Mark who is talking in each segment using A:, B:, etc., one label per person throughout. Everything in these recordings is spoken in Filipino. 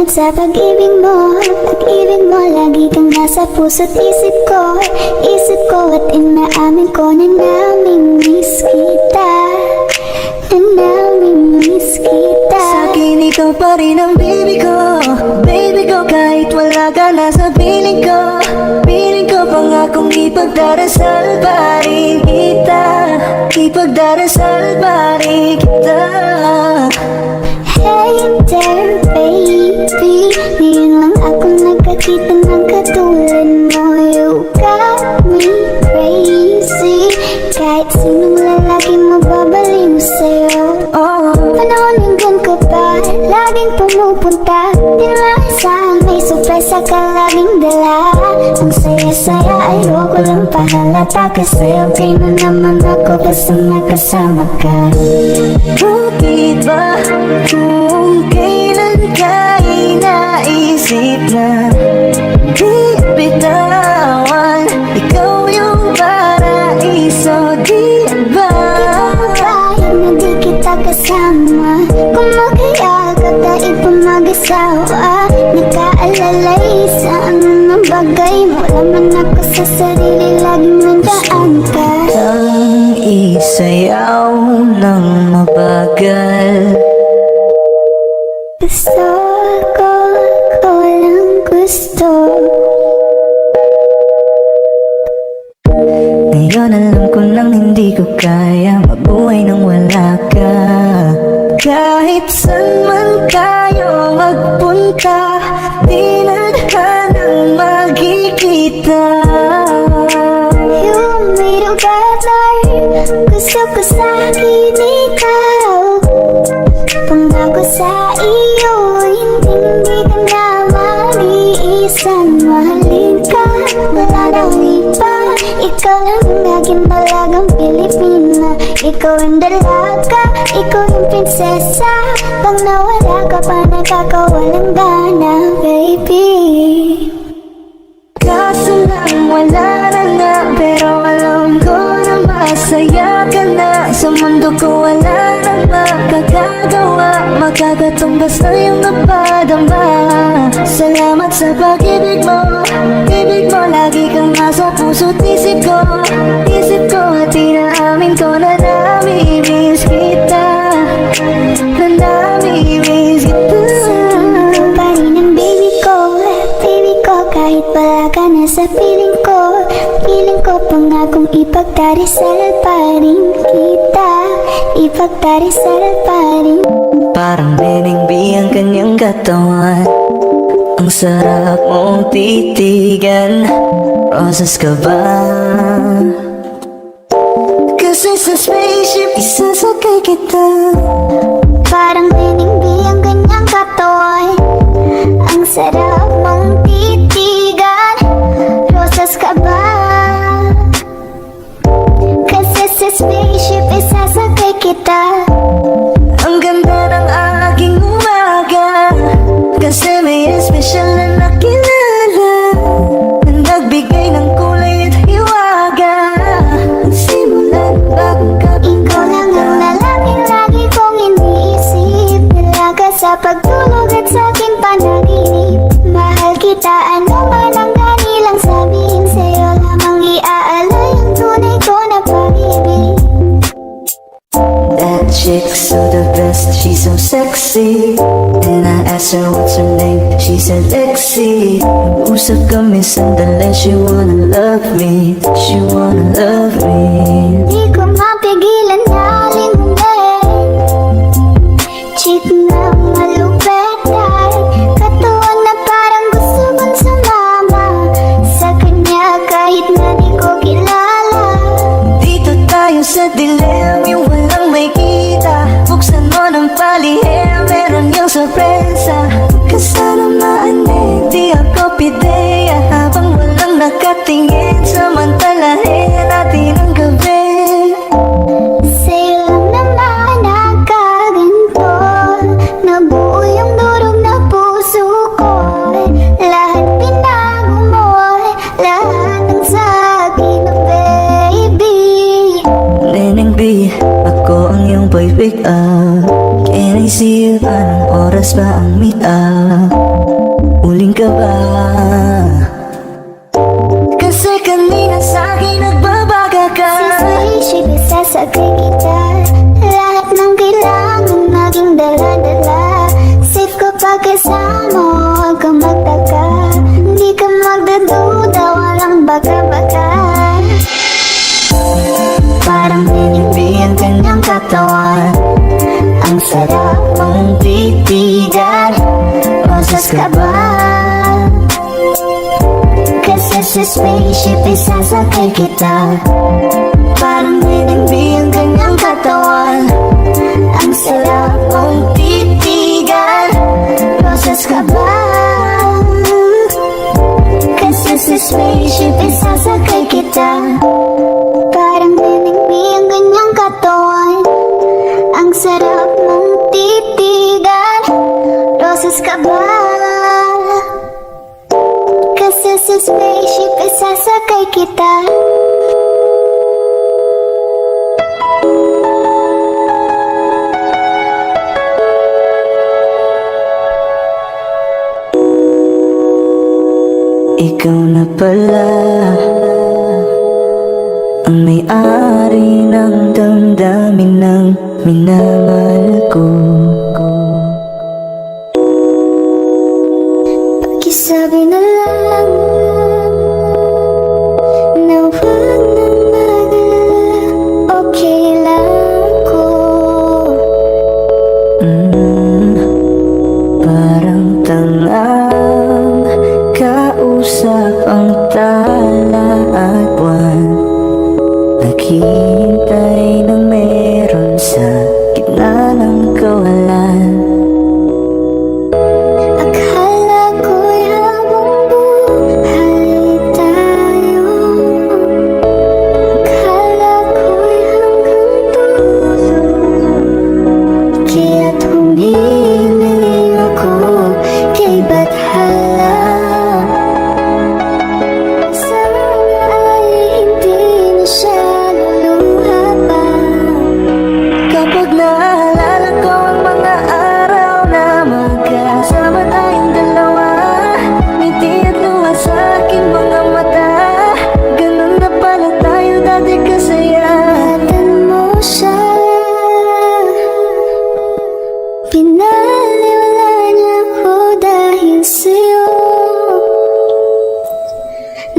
A: Salamat sa pag-ibig mo. Pag-ibig mo, lagi kang nasa puso't isip ko. Isip ko at inaamin ko na namimiss kita. Na namimiss kita.
B: Sa'kin ikaw pa rin ang baby ko. Baby ko, kahit wala ka na sa piling ko. Piling ko pangakong ipagdarasal pa rin kita. Ipagdarasal pa rin kita.
A: Hey there baby, ngayon lang ako nagkakita ng katulad mo. You got me crazy, kahit sinong lalaki mababaliw sa'yo. Panahon hanggang ka pa, laging pumupunta. Di maasahang may sorpresa ka laging dala. Ang saya-saya ayoko lang pahalata, kasi okay na naman ako basta nakasama ka.
B: Bakit ba kung kailan ka inaisip na di bitawan? Ikaw yung paraiso, di ba?
A: Kahit na di kita kasama, kung mag-iya ka kahit pa mag-asawa, nakaalalay sa anong bagay mo. Laman ako sa sarili, laging nandaan ka.
B: Ang isayaw ng mabagal.
A: Gusto ko lang gusto.
B: Ngayon alam ko nang hindi ko kaya mabuhay nang wala ka. Kahit saan man tayo magpunta, di na nang magkikita.
A: You made a better, gusto ko sa'kin ikaw. Pangako sa iyo, hindi ka na mag-iisang mahalin ka. Wala nang iba, ikaw lang ang aking dalagang Pilipina. Ikaw ang dalaga, ikaw yung prinsesa. Pag nawala ka pa, nakakawalang gana, baby.
B: Kaso lang wala na nga, pero alam ko na masaya ka na. Sa mundo ko wala na makakagawa, makakatumbas na yung napadama. Salamat sa pag-ibig mo. Ibig mo, lagi kang nasa puso't isip ko. Isip ko at inaamin ko na namimiss kita. Na namimiss kita.
A: Ikaw pa rin ang baby ko. Baby ko, kahit wala ka na sa piling ko. Piling ko pangakong ipagdarasal pa rin kita. Ipagdarasal pa rin.
B: Parang Benning B ang kanyang katawan. Ang sarap mong titigan. Roses ka ba? Kasi sa spaceship isasakay kita.
A: Parang Benning B ang kanyang katawan. Ang sarap mong titigan. Rosas ka ba? Kasi sa spaceship isasakay kita.
B: Ang ganda ng aking umaga, kasi may espesyal na nakilala, na nagbigay ng kulay at hiwaga. Simulan bagong
A: Ikaw lang ang lalaking lagi kong iniisip. Nilaga sa pagtulog at sa aking panaginip. Mahal kita, ano man ang kanilang sabihin. Sa'yo lamang iaalay ang tunay ko na pag-ibig.
B: That chick's so the best, she's so sexy. And I asked her what's her name, she said Lexi. Usap kami sandali, she wanna love me. She wanna love me.
A: Di ko mapigilan na lingunin. Chick na malupet ay katuwang na parang gusto kong sumama sa kanya kahit na di ko kilala.
B: Dito tayo sa dilim, yung walang may kita. Buksan mo ng palihim, meron yung sorpresa. Kasana maanig, di ako pideya. Habang walang nakatingin, samantalahin natin ang gabi.
A: Sa'yo lang naman nakaganto. Nabuo yung durog na puso ko. Lahat pinago mo, lahat ng sa'kin, oh baby.
B: Benning B, ako ang iyong boy pick up. Can I see you? Anong oras ba ang meet up? Uling ka ba? Kasi kanina sa'kin nagbabaga ka.
A: Si spaceship, isasakay kita. Lahat ng kailangan naging dala-dala. Safe kapag kasama, huwag kang magtaka. Hindi ka magdaduda, walang baka-baka. Parang binibigyan kanyang katawan. Ang sarap mong titigan. Rosas ka ba? Kasi sa spaceship isasakay kita. Parang binibigyan kanyang katawan. Ang sarap mong titigan. Rosas ka ba? Kasi sa spaceship isasakay kita. Parang binibigyan kanyang katawan. Ang sarap mong titigan. Rosas ka ba? Kasi sa spaceship isasakay kita.
B: Ikaw na pala ang may-ari ng damdamin ng minamahal ko.
A: Pakisabi na lang na huwag nang mag-alala. Okay lang ko.
B: Parang tangang kausap ang tala at buwan. Naghihintay ng meron sa gitna ng kawalan.
A: Akala ko'y habang buhay tayo. Akala ko'y hanggang dulo. Kaya't humiling ako kay Bathala. Sana ay hindi na siya luluha pa.
B: Kapag naalala ko ang mga araw na magkasama tayong dalawa, ngiti at luha sa aking mga mata. Ganun na pala tayo dati kasaya.
A: Ingatan mo siya. Pinaliwala niya ako dahil sa'yo.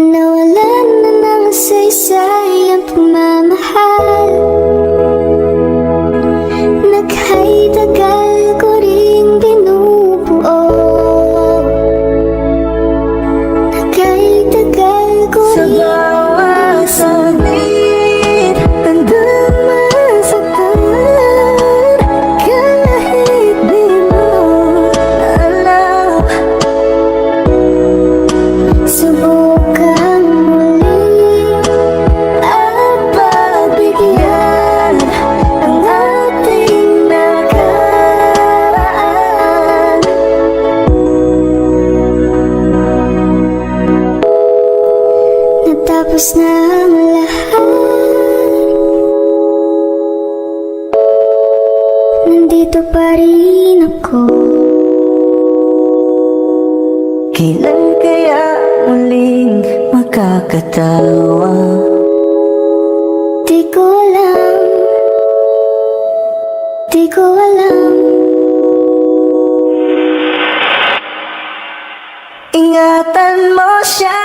A: Nawalan na ng saysay ang pagmamahal. Naghay-tagal ko rin binubuo. Naghay-tagal ko
B: Sa
A: rin
B: bawat saglit, tandang masaktan. Kahit di mo alam,
A: subukan muli at pagbigyan ang ating nakaraan. Natapos na ang lahat. Nandito pa rin ako.
B: kailan kaya muling makakatawa?
A: Di ko alam. Di ko alam.
B: Ingatan mo siya.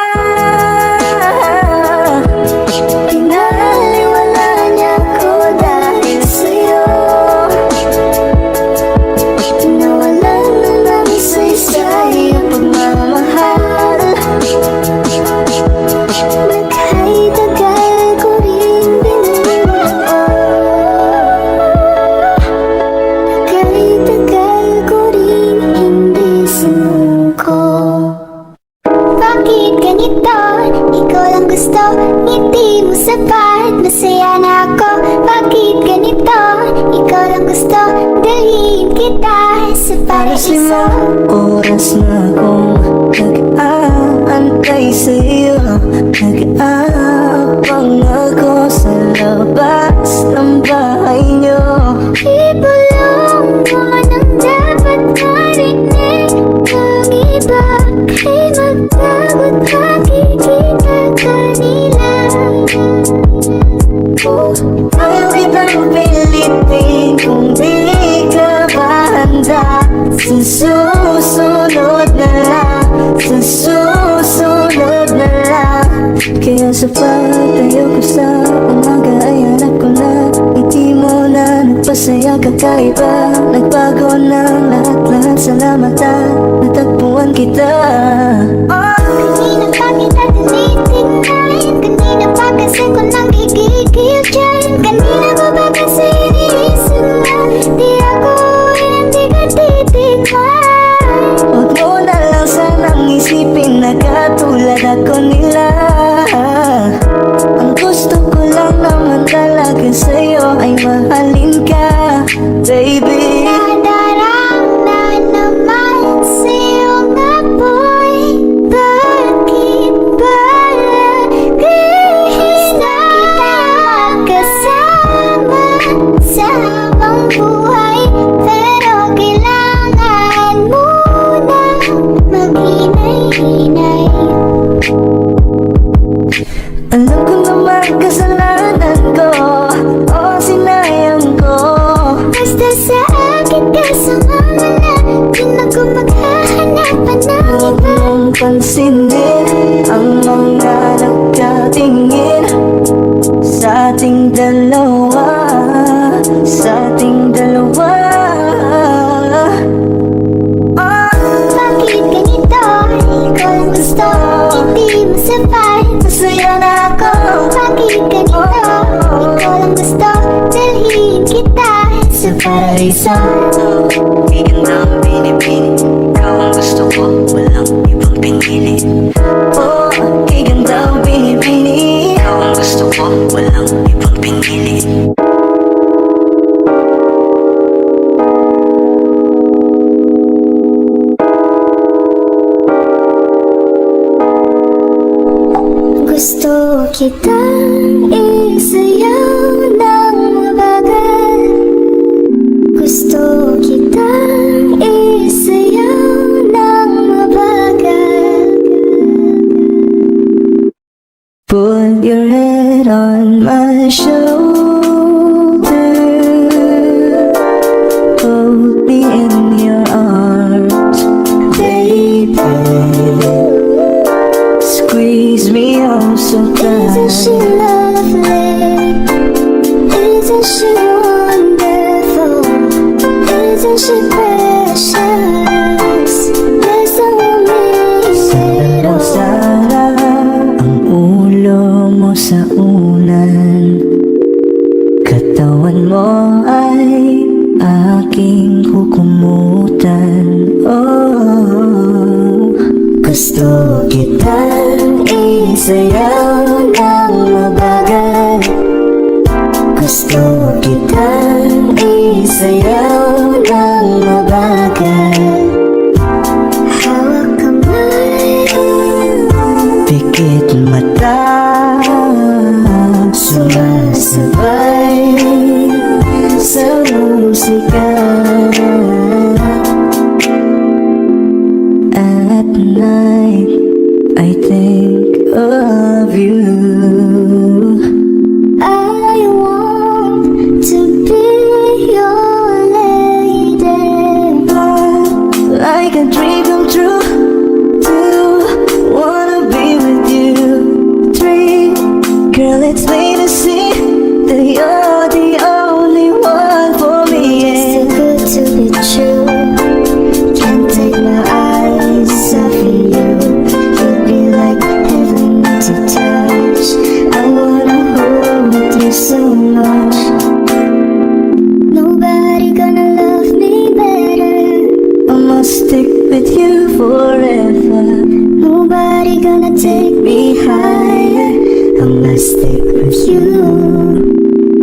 A: Pinaliwala niya ako dahil sa'yo. Nawalan na ng saysay ang pagmamahal. Naghay-tagal ko rin binubuo. Naghay-tagal ko rin hindi sinuko. Bakit ganito? Ikaw lang gusto, ngiti mo sapat, masaya na ako. Bakit ganito? Ikaw lang gusto, dalhin kita sa paraiso.
B: Oras na akong nag-aantay sa'yo. Nag-aabang ako sa labas ng bahay niyo.
A: Ibulong mo ng dapat na
B: Sa susunod na lang, sa susunod na lang. Kaya sa pagtayo ko sa umaga ay hanap ko na ngiti mo na nagpasaya kakaiba. Nagbago ng lahat-lahat, salamat at natagpuan kita.
A: Kanina pa kita tinitignan, kanina pa kasi ko nang gigigil dyan. Kanina ko ba kasi iniisip na di ako hindi ka titignan.
B: Huwag mo na lang sanang isipin na katulad ako nila. Ang gusto ko lang naman talaga sa'yo ay mahalin ka, baby.
A: Nadarama naman sa'yo nga boy, bakit ba lagi na kasama sa habang buhay? Pero kailangan mo na maghinay-hinay.
B: Alam ko naman kasalanan ko, o sinayang ko.
A: Basta sa akin kasama mo na, di na ko maghahanapan ng
B: Huwag
A: iba.
B: mong pansinin ang mga nagkatingin sa ating dalawa, sa ating dalawa.
A: Bakit ganito? Ikaw lang gusto, hindi mo sabay.
B: Masaya na ako.
A: Bakit ganito? Ikaw lang gusto, dalhin kita sa paraiso.
B: Bigyan na ang binibini, ikaw ang gusto ko, walang ibang pinili. Oh, ganda ang binibini, ikaw ang gusto ko, walang ibang pinili.
A: Gusto kitang isayaw ng mabagal. Gusto kitang isayaw ng mabagal.
B: Put your head on my shoulder, hold me in your arms, baby. Squeeze me oh so
A: Isn't she
B: tight.
A: lovely? Isn't she wonderful? Isn't she precious? There's no miss it all.
B: Sara ang ulo mo sa unan, katawan mo ay aking kukumutan. Oh, gusto kitang isayaw ng mabagal. Gusto kitang isayaw ng mabagal.
A: Hawak kamay,
B: Pikit mata, sumasabay sa musika. At night, I think of you.
A: I want to be your lady.
B: Like a dream come true. Two, wanna be with you. Three, girl, it's plain to see that you're the only one for me.
A: Too good to be true. Can't take my eyes off of you. You'd be like heaven to touch. I wanna hold you so much. Nobody gonna love me better.
B: I must stick with you forever.
A: Nobody gonna take me higher. I must stick with you.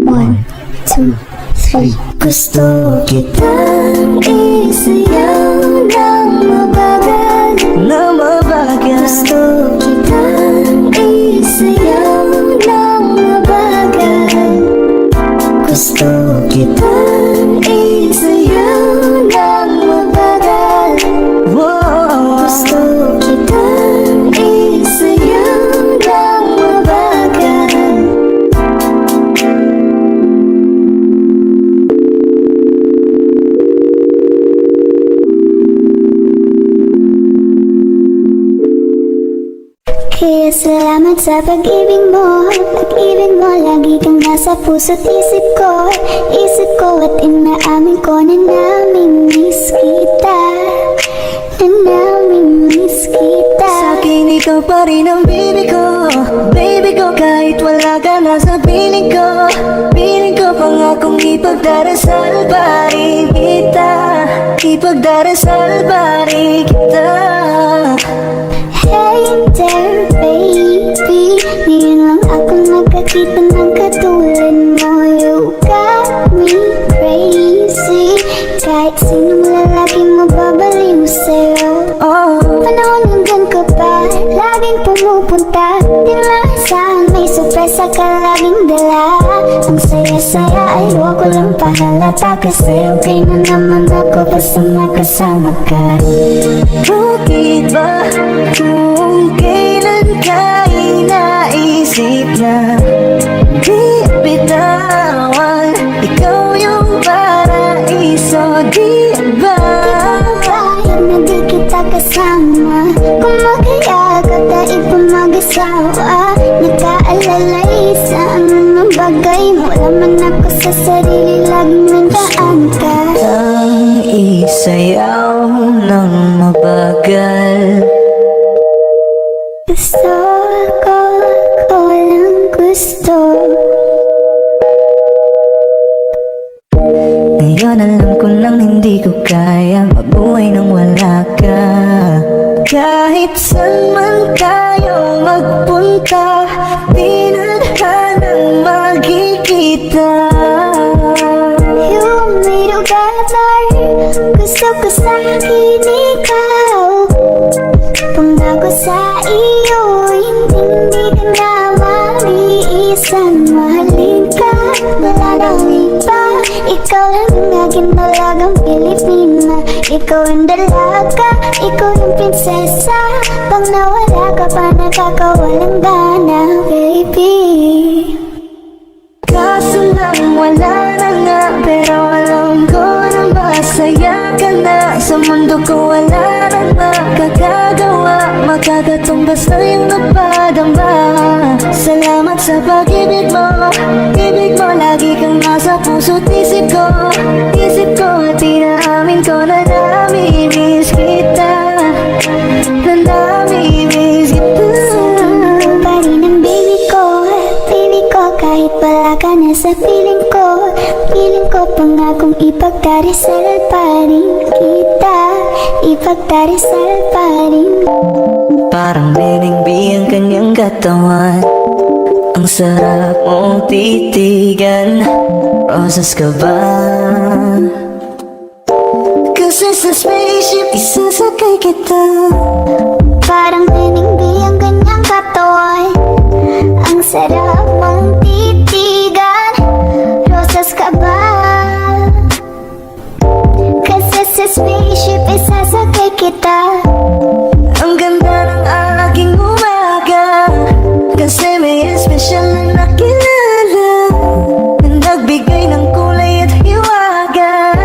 A: 1, 2, 3. Gusto kitang isayaw ng mabagal.
B: Na mabagal.
A: Gusto kitang isayaw ng mabagal. Gusto kitang isayaw ng mabagal.
B: Whoa.
A: Gusto kitang isayaw ng mabagal. Kaya salamat sa pag-ibig mo. Pag-ibig mo, lagi kang nasa puso't isip ko. Isip ko at inaamin ko na namimiss kita. Na namimiss kita.
B: Sa'kin ikaw pa rin ang baby ko. Baby ko, kahit wala ka na sa piling ko. Piling ko pangakong ipagdarasal pa rin kita. Ipagdarasal pa rin kita.
A: Hey there baby, ngayon lang ako nagkakita ng katulad mo. You got me crazy, kahit sinong lalaki mababaliw sa'yo.
B: Oh,
A: Panahon hanggang ka pa, laging pumupunta. Di maasahan, may sorpresa ka laging dala. Ang saya-saya, ayoko lang pahalata. Kasi okay na naman ako basta makasama ka.
B: bakit ba kung kailan ka inaisip na di bitawan? Ikaw yung paraiso, di ba?
A: Kahit na di kita kasama, kung magkayagap dahil pa mag-asawa. Nakaalalay sa anong bagay mo. Laman ako sa sarili, laging nandaan ka.
B: Ang isayaw ng mabagal.
A: Gusto ko lang gusto.
B: Ngayon alam ko nang hindi ko kaya mabuhay nang wala ka. Kahit saan man tayo magpunta, di na tanang magkikita.
A: You made a better. Gusto ko sa'kin ikaw. Pangako sa iyo, hindi ka na mag-iisang mahalin ka. Wala nang iba, ikaw lang ang aking dalagang Pilipina. Ikaw ang dalaga, ikaw yung prinsesa. Pag nawala ka pa, nakakawalang gana, baby.
B: Kaso lang wala na nga, pero alam ko na masaya ka na. Sa mundo ko wala na makakagawa, makakatumbas na yung napadamba. Salamat sa pag-ibig mo. Ibig mo, lagi kang nasa puso't isip ko. Isip ko at inaamin ko na namimiss kita. Na namimiss kita.
A: Ikaw pa rin ang baby ko. Baby ko, kahit wala ka na sa piling ko. Piling ko pangakong ipagdarasal pa rin kita. Ipagdarasal pa rin.
B: Parang meningbi ang kanyang katawan. Ang sarap mong titigan. Roses ka ba? Kasi sa spaceship isasakay kita.
A: Parang naningbi ang kanyang katawan. Ang sarap mong titigan. Rosas ka ba? Kasi sa spaceship isasakay kita.
B: Ang ganda ng aking umaga, kasi may espesyal na nakilala na nagbigay ng kulay at hiwaga.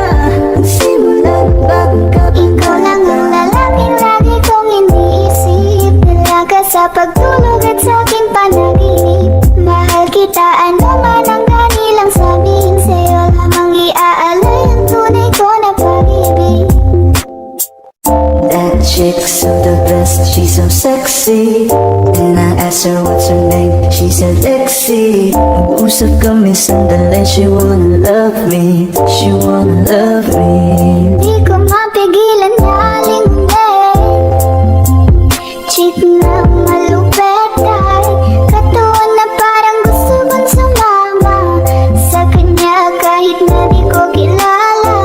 B: Simulan bagong
A: Ikaw lang ang lalaking lagi kong iniisip. Dalaga sa pagtulog at sa aking panaginip. Mahal kita, ano man ang kanilang sabihin. Sa'yo lamang iaalay ang tunay ko na pag-ibig.
B: That chick's so the best, she's so sexy. And I asked her what's her name, she said Lexi. Nag-usap kami sandali, she wanna love me. She wanna love me.
A: Di ko mapigilan na lingunin. Chick na malupet ay katawan na parang gusto kong sumama sa kanya kahit na di ko kilala.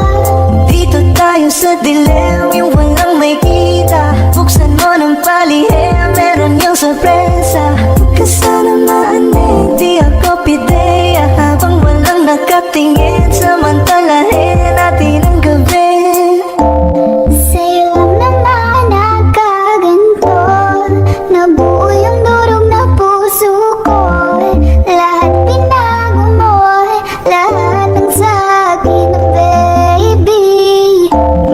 B: Dito tayo sa dilim, yung walang may kita. Buksan mo ng palihim, meron yung sorpresa. Huwag ka sana maanig, di ako pideya. Habang walang nakatingin, samantalahin natin ang gabi.
A: Sa'yo lang naman nagkaganto. Nabuo yung durog na puso ko. Lahat binago mo, lahat ng sa'kin na baby.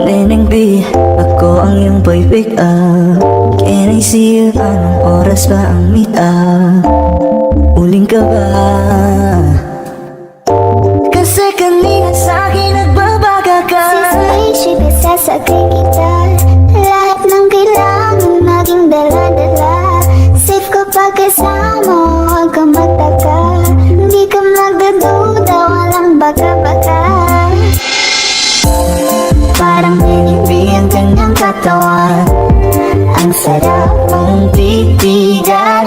B: Neneng B, ako ang iyong boy pick up. Can I see you? Anong oras ba ang meet up? Uling ka ba? Kasi kanina sa'kin nagbabaga ka.
A: Si spaceship, isasakay kita. Lahat ng kailangan naging dala-dala. Safe kapag kasama, huwag kang magtaka. Hindi ka magdaduda, walang baka-baka. Parang nilibig ang kanyang katawan. Ang sarap mong titigan.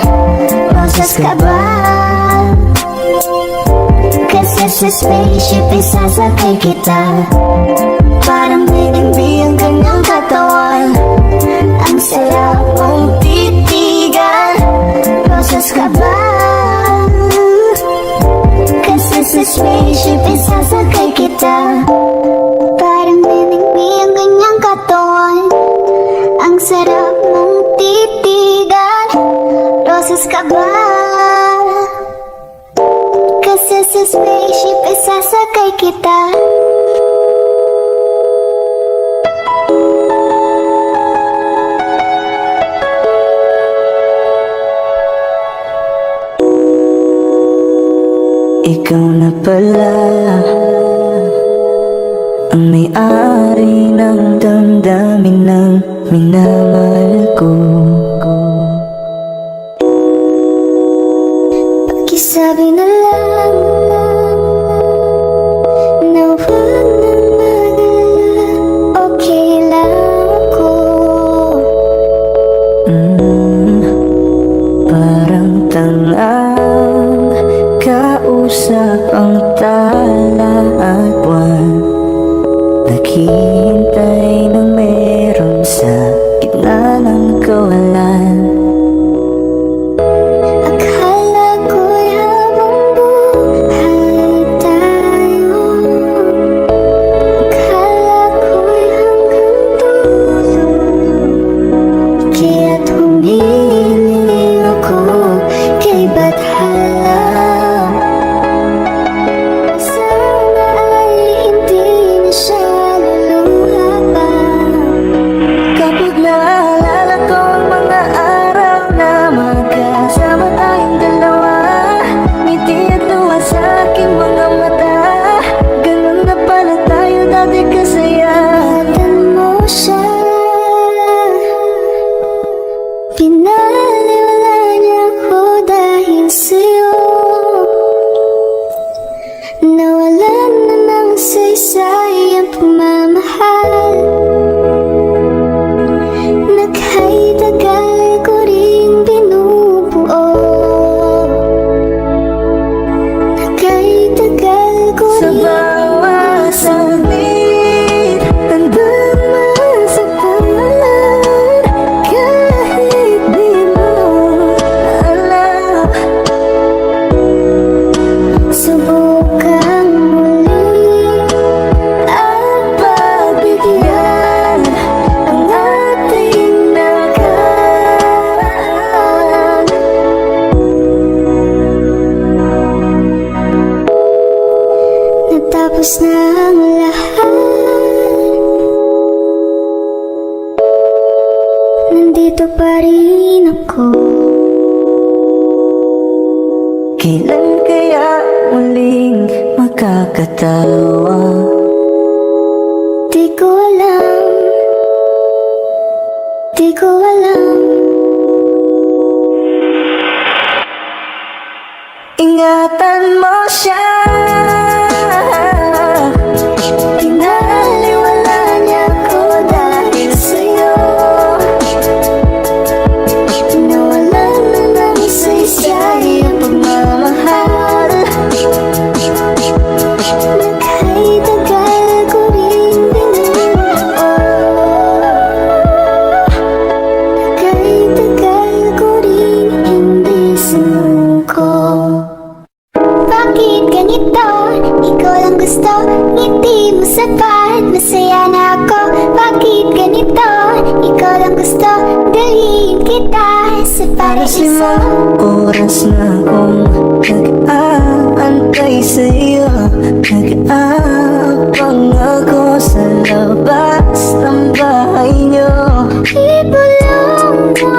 A: Roses ka ba? Kasi sa spaceship isasakay kita. Parang nilibig ang kanyang katawan. Ang sarap mong titigan. Roses ka ba? Kasi sa spaceship isasakay kita. Parang nilibig ang kanyang katawan. Ang sarap mong titigan. Roses ka ba? Kasi sa spaceship isasakay kita.
B: Ikaw na pala ang may-ari ng damdamin ng minamahal ko.
A: Pakisabi na lang na huwag na mag-alala. Okay lang ako.
B: Parang tangang kausap ang tala at buwan. Naghihintay ng meron sa gitna ng kawalan.
A: Akala ko'y habang buhay tayo. Akala ko'y hanggang dulo. Kaya't humiling ako kay Bathala. Sana ay hindi na siya luluha pa.
B: Kapag naalala ko ang mga araw na magkasama tayong dalawa, ngiti at luha sa aking mga mata. Ganun na pala tayo dati kasaya.
A: Ingatan mo siya. Pinaliwala niya ako dahil sa'yo. Nawalan na ng saysay ang pagmamahal. Nagha'y tagal ko rin binubuo. Nagha'y tagal ko
B: Sa
A: rin
B: bawat saglit, tandaan mo sa pangalan. Kahit di mo alam,
A: subukang muli at pagbigyan ang ating nakaraan. Natapos na ang lahat. Nandito pa rin ako.
B: kailan kaya muling makakatawa?
A: Di ko alam. Di ko alam.
B: Ingatan mo siya.
A: Pinaliwala niya ako dahil sa'yo. Nawalan na ng saysay ang pagmamahal. Nagha'y tagal ko rin binubuo. Nagha'y tagal ko rin hindi sinuko. Bakit ganito? Ikaw lang gusto. Ngiti mo sapat, masaya na ako. Bakit ganito? Ikaw lang gusto. Dalhin kita sa paraiso.
B: Oras na akong nag-aantay sa'yo. Nag-aabang ako sa labas ng bahay niyo.
A: Ibulong mo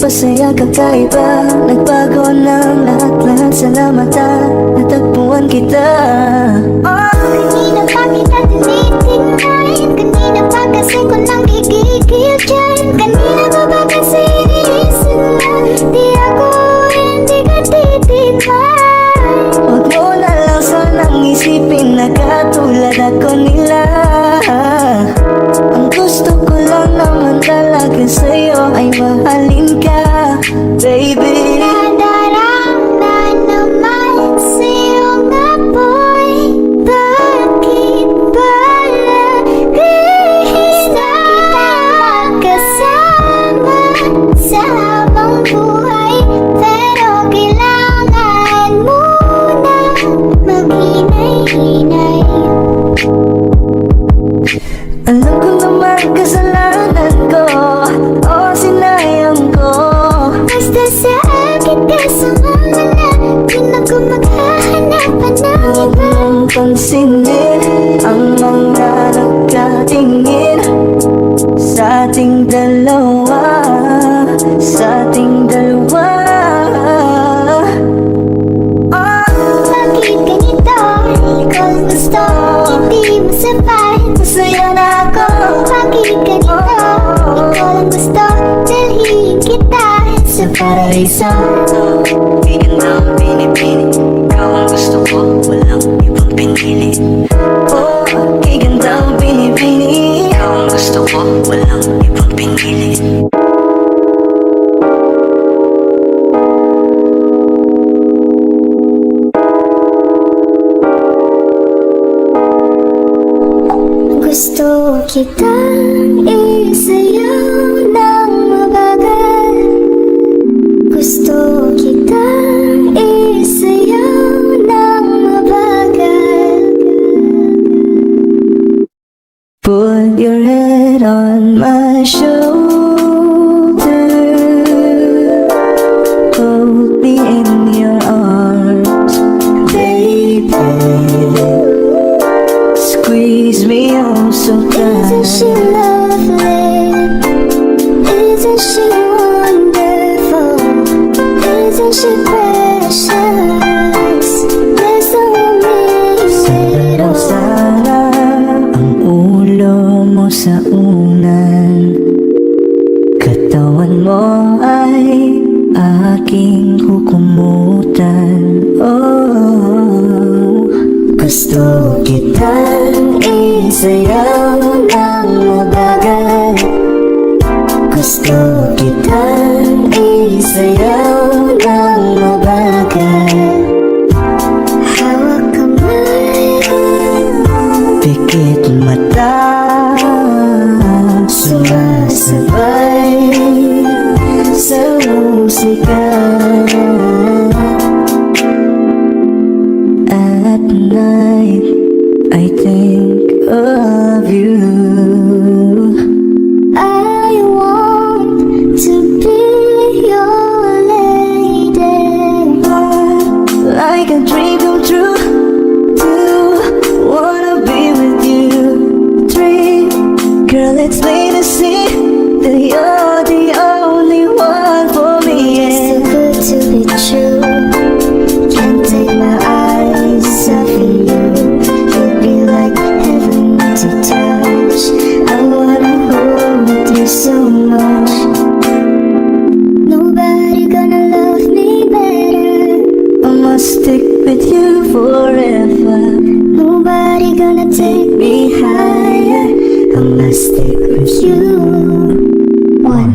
B: Masaya kakaiba, nagbago ng lahat-lahat. Salamat at natagpuan kita.
A: Kanina pa kita tinitingnan, kanina pa kasi ko nang gigigil dyan. Kanina pa ba kasi iniisip mo, di ako hindi ka titignan.
B: Huwag mo na lang sanang isipin na katulad ako nila. Ang gusto ko lang naman talaga sa'yo ay mahalin ka, baby.
A: Nadarama naman sa'yo nga boy, bakit ba laging na magkasama sa habang buhay? Pero kailangan mo na maghinay-hinay.
B: Alam ko naman kasalanan ko, o sinayang ko.
A: Basta sa akin kasama na, di na ko maghahanap ng
B: Huwag
A: iba.
B: mong pansinin ang mga nagkatingin sa ating dalawa, sa ating dalawa.
A: Bakit ganito? Ikaw ang gusto, hindi mo sapat.
B: Masaya na ako.
A: Bakit ganito? Ikaw ang gusto, dalhin kita sa paraiso.
B: Ganda ang pinipili, ikaw ang gusto ko, walang ibang pinili. Oh, kay ganda ang pinipili, ikaw ang gusto ko, walang ibang pinili.
A: Gusto kitang isayaw ng mabagal. Gusto kitang isayaw ng mabagal.
B: Put your head on my shoulder, hold me in your arms, baby. Squeeze me oh so
A: Isn't she
B: tight.
A: lovely? Isn't she wonderful? Isn't she precious? There's no miss at
B: Pero
A: all.
B: sana ang ulo mo sa unan, katawan mo ay aking hukumutan. Oh, gusto kitang isayaw ng mabagal. Gusto kitang isayaw ng mabagal.
A: Hawak kamay,
B: Pikit mata, sumasabay sa musika. At night, I think of you.
A: I want to be your lady.
B: Like a dream come true. Two, wanna be with you. Three, girl, it's plain to see that you're the only one for me.
A: Too
B: Yeah.
A: good to be true. Can't take my eyes off of you. You'd be like heaven to touch. I wanna hold you so much. Nobody gonna love me better.
B: I must stick with you forever.
A: Nobody gonna take me higher. I must stick with you. 1,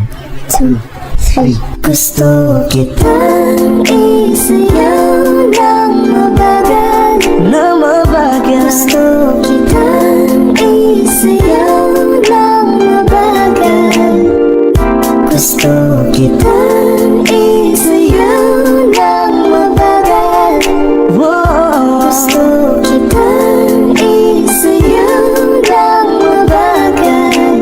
A: 2, 3. Gusto kitang isayaw ng mabagal.
B: Na mabagal.
A: Gusto kitang isayaw ng mabagal. Gusto kitang isayaw ng mabagal.
B: Whoa.
A: Gusto kitang isayaw ng mabagal.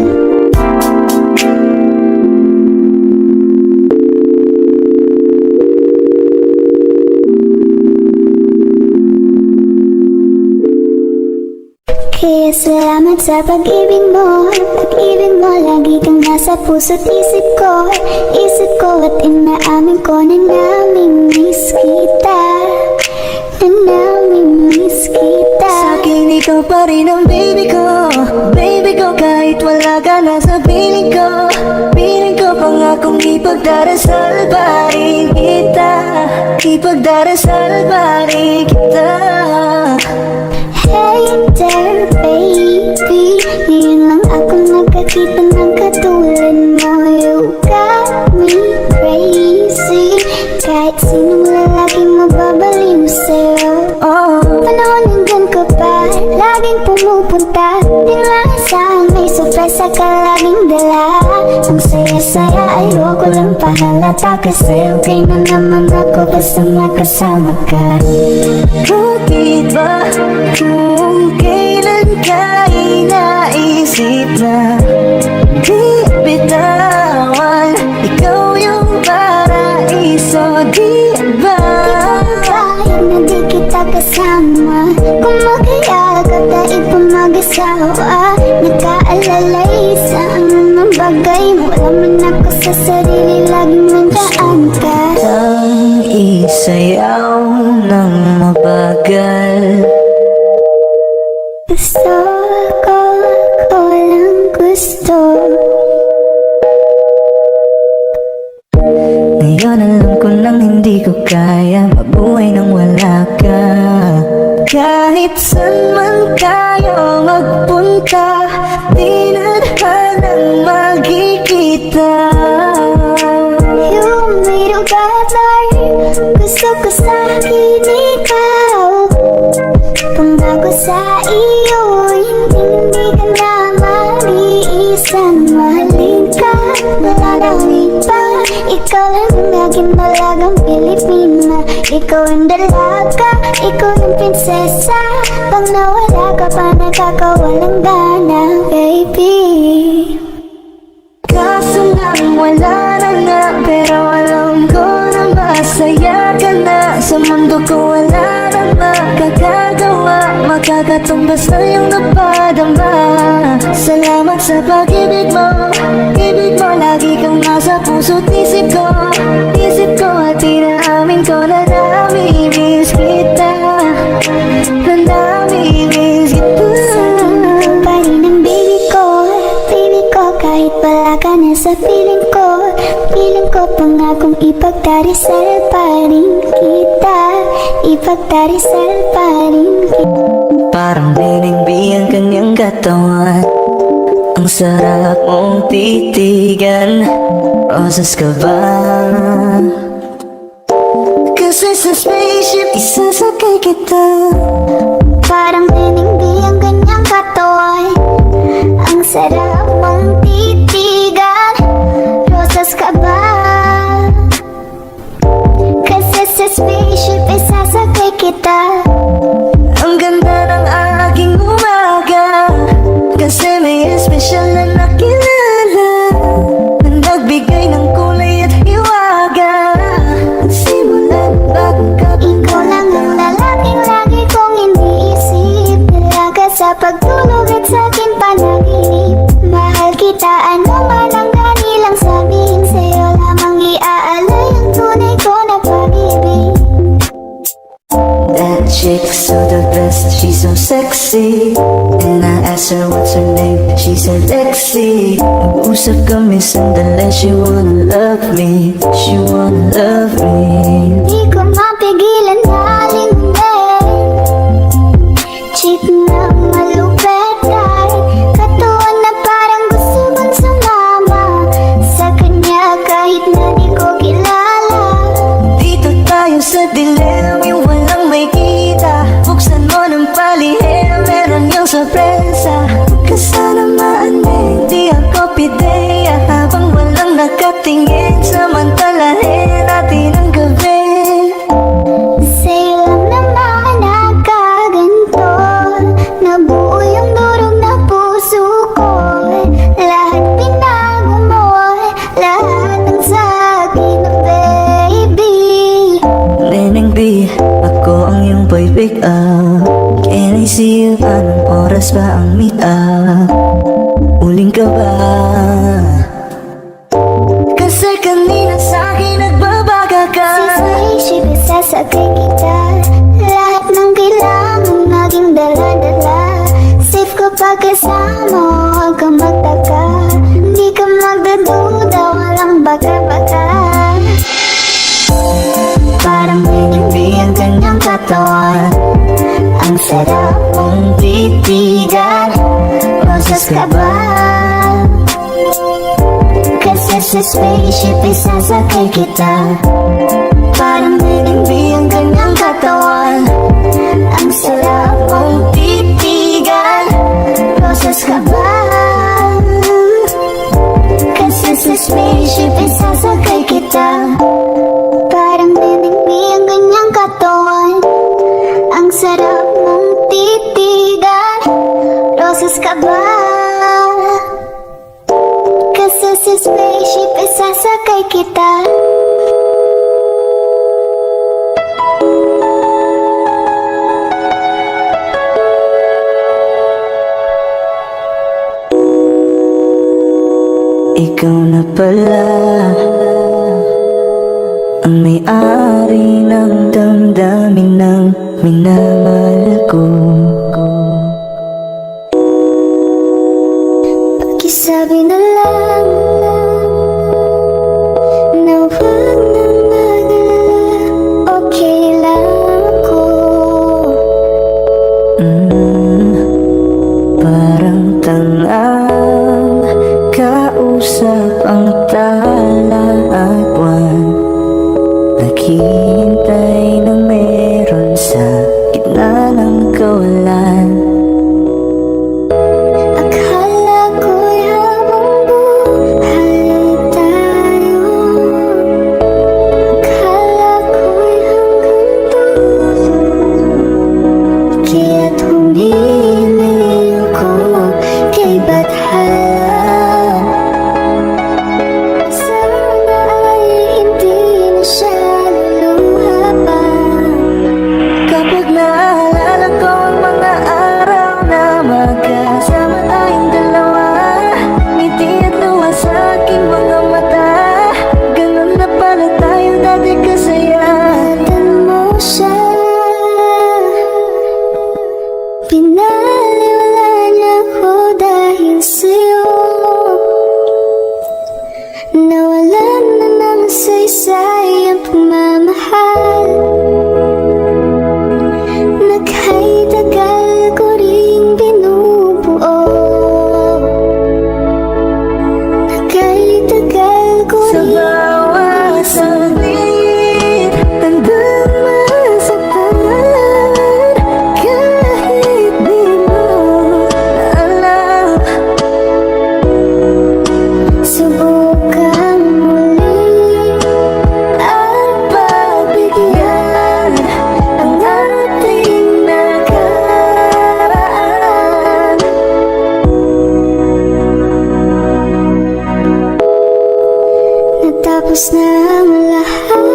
A: Kaya salamat sa pag-ibig mo. Pag-ibig mo, lagi kang nasa puso't isip ko. Isip ko at At inaamin ko na namimiss kita, na namimiss kita.
B: Sa'kin ikaw pa rin ang baby ko, baby ko. Kahit wala ka na sa piling ko, piling ko pangakong ipagdarasal pa rin kita, ipagdarasal pa rin kita.
A: Hey there baby, ngayon lang ako nagkakita ng katulad mo. You got me crazy, kahit sinong lalaki mababaliw sa'yo.
B: Oh,
A: Panahon nandun ka pa, laging pumupunta. Di maasahan may sorpresa ka laging dala. Ang saya-saya ayoko lang pahalata, kasi okay na naman ako basta makasama ka.
B: bakit ba kung kailan ka inaisip na di bitawan? Ikaw yung paraiso, di ba?
A: Kahit na di kita kasama, kung mag-iyak at dahil pa mag-asawa, nakaalalay sa anumang bagay mo. Alam ako sa sarili, laging nandaan ka.
B: Ang isayaw ng mabagal.
A: Gusto ko, ko lang gusto.
B: Ngayon alam ko nang hindi ko kaya mabuhay nang wala ka. Kahit saan man tayo magpunta, di na hanang magkikita.
A: You made a better, gusto ko sa'kin ikaw. Pangako sa iyo, hindi ka na mag-iisang mahalin ka. Wala nang iba, ikaw lang ang aking dalagang Pilipina. Ikaw ang dalaga, ikaw yung prinsesa. Pag nawala ka pa, nakakawalang gana, baby.
B: Kaso lang wala na nga, pero alam ko na masaya ka na. Sa mundo ko wala na makakagawa, makakatumbas na yung napadama. Salamat sa pag-ibig mo, ibig mo. Lagi kang nasa puso't isip ko, isip ko. At inaamin ko na namimiss kita, na namimiss kita.
A: Ikaw pa rin ang baby ko, kahit wala ka na sa piling ko pangakong ipagdarasal pa rin kita, ipagdarasal pa rin kita.
B: Parang binigbi ang kanyang katawan, ang sarap mong titigan. Roses ka ba? Kasi sa spaceship isasakay kita.
A: Parang binigbi ang kanyang katawan, ang sarap mong titigan. Rosas ka ba? Kasi sa spaceship isasakay kita.
B: Ang ganda ng aking umaga, kasi may espesyal na nakilala, na nagbigay ng kulay at hiwaga. Simulan bagong
A: Ikaw lang ang lalaking lagi kong iniisip. Dalaga sa pagtulog at sa aking panaginip. Mahal kita, ano man ang kanilang sabihin. Sa'yo lamang iaalay ang tunay ko na pag-ibig.
B: That chick's so the best, she's so sexy. And I asked her what's her name, she said Lexi. Nag-usap kami sandali, she wanna love me, she wanna love me.
A: Di ko mapigilan na lingunin. Chick na malupet ay katuon na parang gusto kong sumama sa kanya kahit na di ko kilala.
B: Dito tayo sa dilim, yung walang may kita. Buksan mo ng palihim, meron yung sorpresa. Kasanamaan di ako pideya, habang walang nakatingin, samantalahin natin ang gabi.
A: Sa'yo lang naman nakaganto, nabuo yung durog na puso ko. Lahat pinago mo, lahat ng sa'kin, baby.
B: Neneng B, ako ang iyong boy pick up. Can I see you? Anong oras ba ang meet up? Uling ka ba? Kasi kanina sa'kin
A: titigan? Rosas ka ba? Kasi sa spaceship isasakay kita. Parang nilindi ang kanyang katawan. Ang sarap mong titigan. Rosas ka ba? Kasi sa spaceship isasakay kita. Parang nilindi ang kanyang katawan. Ang sarap mong titigan. Rosas ka ba? Kasi sa spaceship isasakay kita.
B: Ikaw na pala ang may-ari ng damdamin ng minamahal ko.
A: Pakisabi na lang na huwag nang mag-alala, okay lang ako.
B: Parang tangang kausap ang tala at buwan, naghihintay ng meron sa gitna ng kawalan.
A: Akala ko'y habang buhay tayo. Akala ko'y hanggang dulo. Kaya't humiling ko kay Bathala. Sana ay hindi na siya luluha pa.
B: Kapag naalala ko ang mga araw na magkasama tayong dalawa, ngiti at luha sa aking mga mata. Ganun na pala tayo dati kasaya.
A: Ingatan mo siya. Pinaliwala niya ako dahil sa'yo. Nawalan na ng saysay ang pagmamahal. Nagha'y tagal ko ring binubuo. Nagha'y tagal ko
B: Sa
A: ring
B: bawat saglit, tandang masaktan. Kahit di mo alam,
A: subukan muli at pagbigyan ang ating nakaraan. Natapos na ang lahat.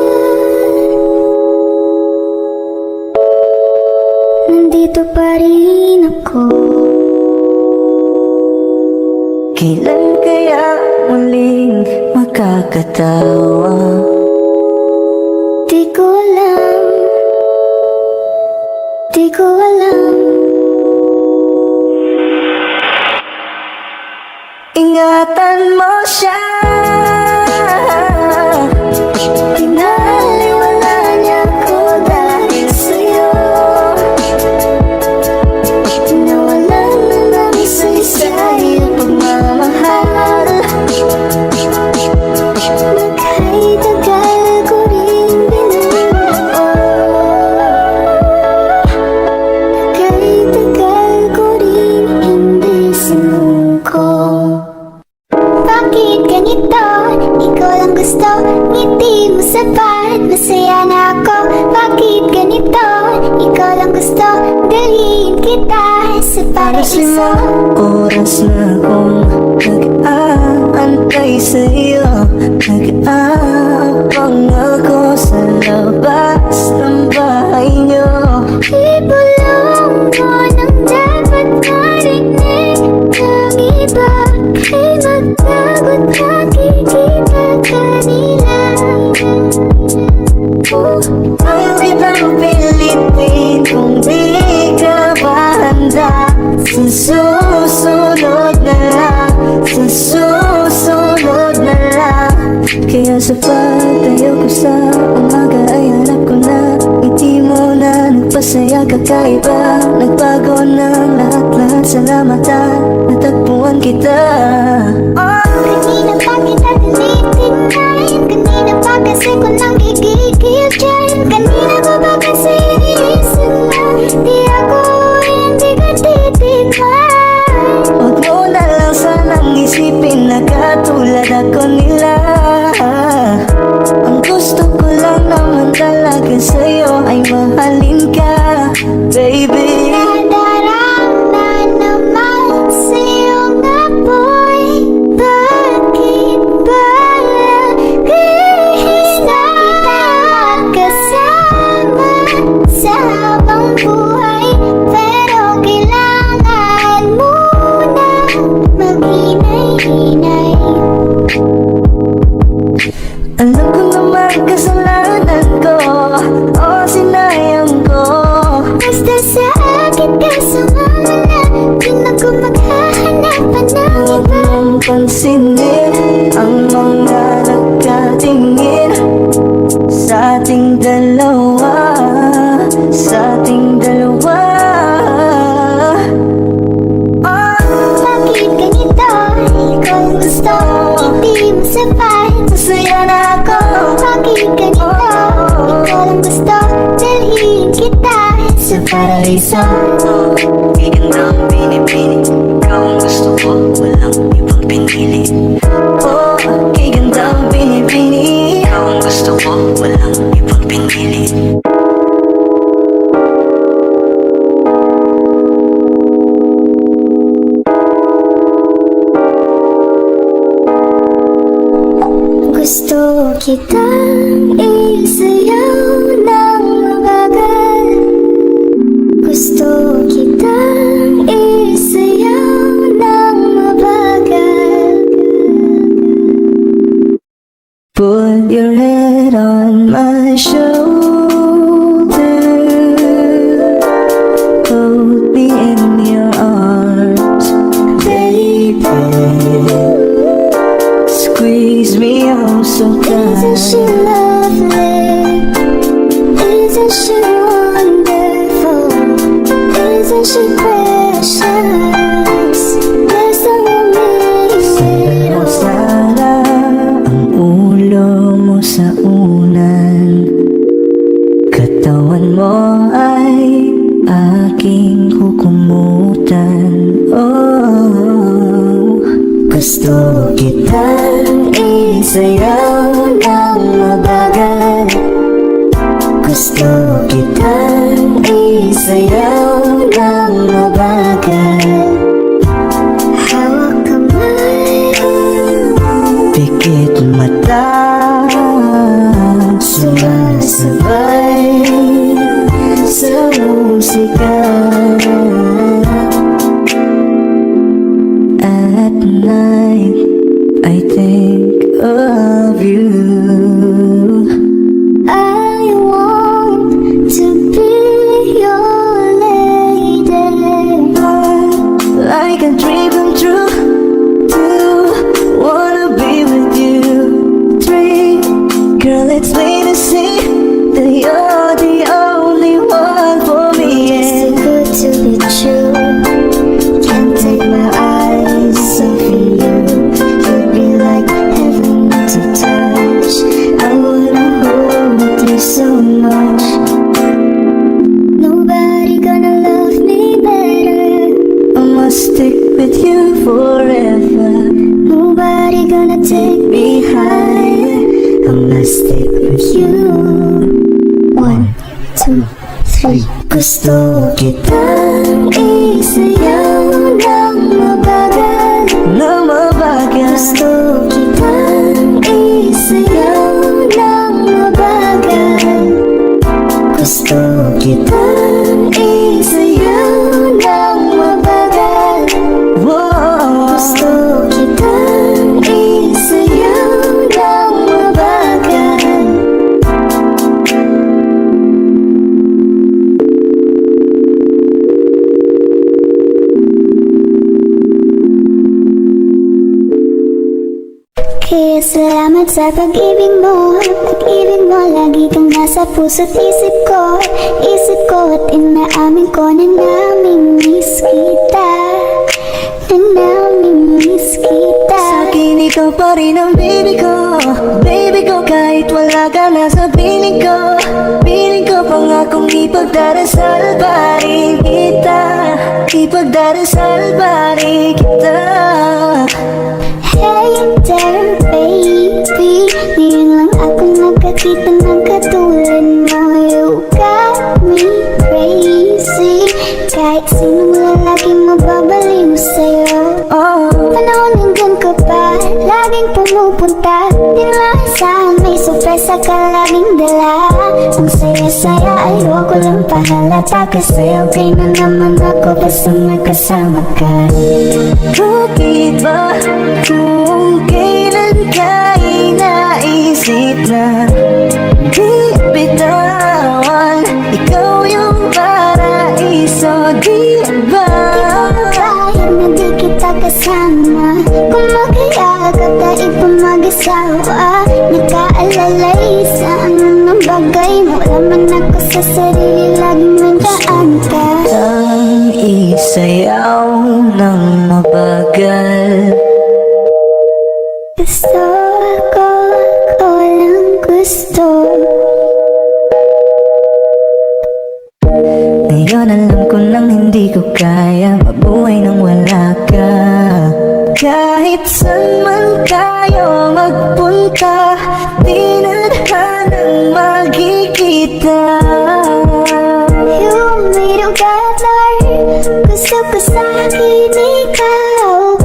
A: Nandito pa rin ako.
B: kailan kaya muling makakatawa?
A: Di ko alam. Di ko alam.
B: Ingatan mo siya.
A: Pinaliwala niya ako dahil sa'yo. Nawalan na ng saysay ang pagmamahal. Nagha'y tagal ko rin binubuo. Nagha'y tagal ko rin hindi sinuko. Bakit ganito? Ikaw lang gusto. Ngiti mo sapat, masaya na ako. Bakit ganito? Ikaw lang gusto. Dalhin kita sa paraiso.
B: Oras na akong nag-aantay sa'yo. Nag-aabang ako sa labas ng bahay niyo.
A: Ibulong mo nang dapat marinig ng iba. Kay magtagot nakikita kanila.
B: Ayaw kitang pilitin kung di ka ba handa. Sa susunod na lang, sa susunod na lang. Kaya sa pagtayo ko sa umaga ay hanap ko na ngiti mo na nagpasaya. masaya kakaiba. Nagbago ng lahat-lahat. Salamat at natagpuan kita.
A: Kanina pa kita tinitignan, kanina pa kasi ko nang gigigil dyan. Kanina ko ba kasi iniisip na di ako hindi ka titignan.
B: Huwag mo na lang sanang isipin na katulad ako nila. Ang gusto ko lang naman talaga sa'yo ay mahalin ka, baby.
A: Nadarama naman sa'yo nga boy, bakit ba lagi na kasama sa habang buhay? Pero kailangan mo na maghinay-hinay.
B: Alam ko naman kasalanan ko, o sinayang ko.
A: Basta sa akin ka sumama na, di na ko maghahanap pa ng
B: Huwag
A: iba.
B: mong pansinin ang mga nagkatingin sa ating dalawa, sa ating dalawa.
A: Bakit ganito? Ikaw ang gusto, hindi mo sapat.
B: Masaya na ako.
A: Bakit ganito? Ikaw ang gusto, dalhin kita sa paraiso.
B: Iganda ang pinipili, ikaw ang gusto ko, walang ibang pinili. Oh, kay ganda ang pinipili, ikaw ang gusto ko, walang ibang pinili.
A: Gusto kitang isayaw ng mabagal. Gusto kitang isayaw ng mabagal.
B: Put your head on my shoulder, hold me in your arms, baby. Squeeze me oh so
A: Isn't she
B: tight.
A: lovely? Isn't she wonderful? Isn't she precious? There's so amazing.
B: Pero sana ang ulo mo sa unan, katawan mo ay aking hukumutan. Oh, gusto kitang isayaw ng mabagal. Gusto kitang isayaw ng mabagal.
A: Hawak kamay,
B: Pikit mata, sumasabay sa musika. At night, I think of you.
A: I want to be your lady.
B: Like a dream come true. 2, wanna be with you. 3, girl, it's plain to see that you're the only one for me.
A: Too
B: Yeah.
A: good to be true. Can't take my eyes off of you. You'd be like heaven to touch. I wanna hold you so much. Nobody gonna love me better.
B: I must stick with you forever.
A: Nobody gonna take me higher.
B: I must stick with you.
A: 1, 2, 3. Gusto kitang isayaw ng mabagal.
B: Na mabagal.
A: Gusto kitang isayaw ng mabagal. Gusto kitang isayaw ng mabagal.
B: Whoa.
A: Gusto kitang isayaw ng mabagal. Kaya salamat sa pag-ibig mo. Pag-ibig mo, lagi kang nasa nasa puso't isip ko at inaamin ko na namimiss kita, na namimiss kita.
B: Sa'kin ikaw pa rin ang baby ko, kahit wala ka na sa piling ko pangakong ipagdarasal pa rin kita, ipagdarasal pa rin kita.
A: Hey there baby, ngayon lang ako nagkakita ng katulad mo. You got me crazy, kahit sinong lalaki mababaliw sa'yo. Panahon hanggang ka pa, laging pumupunta, di maasahan may sorpresa ka laging dala. Ang saya-saya ayoko lang pahalata, kasi okay na naman ako basta may kasama ka.
B: Bakit ba kung kailan ka inaisip na di bitawan, ikaw yung paraiso, di ba?
A: Kahit na di kita kasama, kung mag-iagap tayo pa mag-asawa, nakaalalay sa anong bagay mo, laman ako sa sarili, laging nandaan ka.
B: Ang isayaw ng mabagal,
A: Gusto ako lang gusto.
B: ngayon alam ko nang hindi ko kaya mabuhay nang wala ka. Kahit saan man tayo magpunta, di na hanang magkikita.
A: You made a better, gusto ko sa'kin ikaw.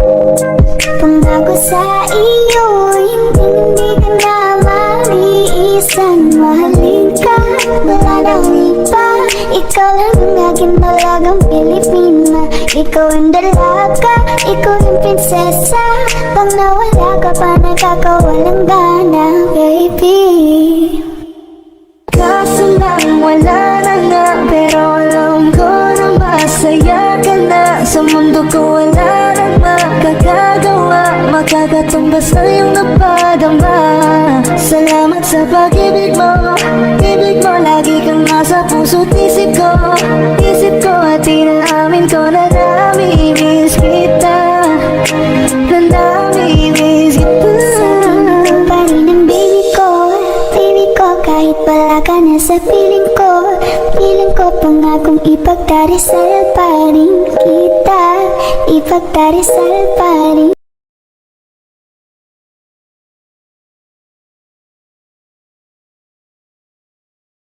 A: Pangako sa iyo, hindi ka na maliisan. Mahalin ka, wala nang iba. Ikaw lang ang aking dalagang Pilipina. Ikaw ang dalaga, ikaw yung prinsesa. Pag nawala ka pa, nakakawalang gana, baby.
B: Kaso lang wala na nga, pero alam ko na masaya ka na. Sa mundo ko wala na makakagawa, makakatumbas na yung napadama. Salamat sa pag-ibig mo, lagi kang nasa puso't isip ko at inaamin ko na namimiss kita, na namimiss kita.
A: Ikaw pa rin ang baby ko, kahit wala ka na sa piling ko pangakong ipagdarasal pa rin kita, ipagdarasal pa rin.